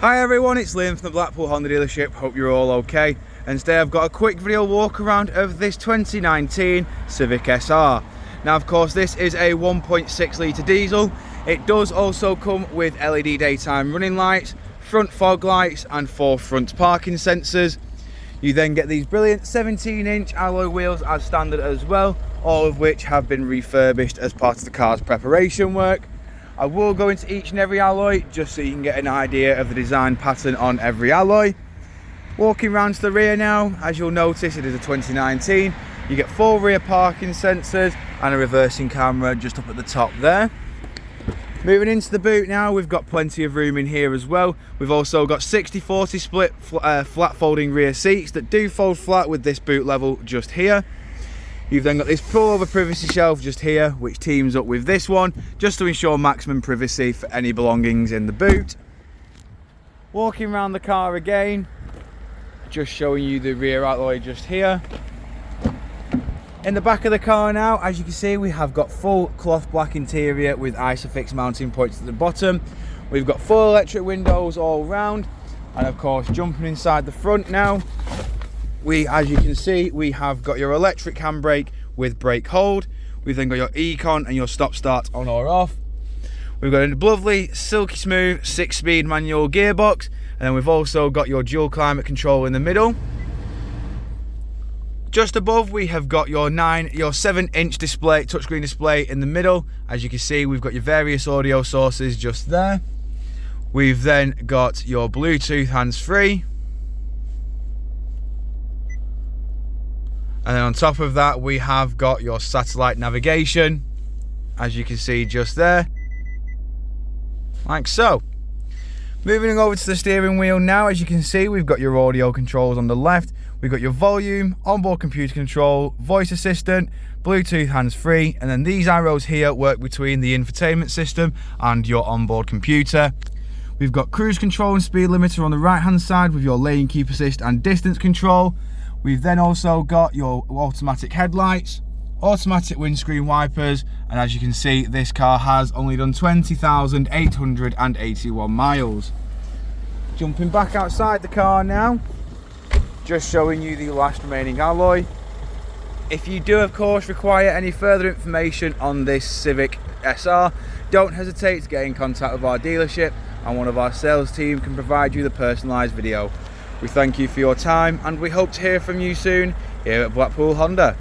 Hi everyone, it's Liam from the Blackpool Honda dealership. Hope you're all okay. And today I've got a quick video walk around of this 2019 Civic SR. Now of course this is a 1.6 litre diesel. It does also come with LED daytime running lights, front fog lights and 4 front parking sensors. You then get these brilliant 17-inch alloy wheels as standard as well, all of which have been refurbished as part of the car's preparation work. I will go into each and every alloy just so you can get an idea of the design pattern on every alloy. Walking around to the rear now, as you'll notice it is a 2019. You get 4 rear parking sensors and a reversing camera just up at the top there. Moving into the boot now, we've got plenty of room in here as well. We've also got 60-40 split flat folding rear seats that do fold flat with this boot level just here. You've then got this pullover privacy shelf just here, which teams up with this one, just to ensure maximum privacy for any belongings in the boot. Walking around the car again, just showing you the rear alloy just here. In the back of the car now, as you can see, we have got full cloth black interior with Isofix mounting points at the bottom. We've got full electric windows all round, and of course, jumping inside the front now, as you can see, we have got your electric handbrake with brake hold. We've then got your ECON and your stop start on or off. We've got a lovely silky smooth 6-speed manual gearbox, and then we've also got your dual climate control in the middle. Just above we have got your 7-inch display, touchscreen display in the middle. As you can see, we've got your various audio sources just there. We've then got your Bluetooth hands-free. And then on top of that, we have got your satellite navigation, as you can see just there, like so. Moving over to the steering wheel now, as you can see, we've got your audio controls on the left. We've got your volume, onboard computer control, voice assistant, Bluetooth hands-free, and then these arrows here work between the infotainment system and your onboard computer. We've got cruise control and speed limiter on the right-hand side with your lane keep assist and distance control. We've then also got your automatic headlights, automatic windscreen wipers, and as you can see, this car has only done 20,881 miles. Jumping back outside the car now, just showing you the last remaining alloy. If you do, of course, require any further information on this Civic SR, don't hesitate to get in contact with our dealership, and one of our sales team can provide you the personalised video. We thank you for your time and we hope to hear from you soon here at Blackpool Honda.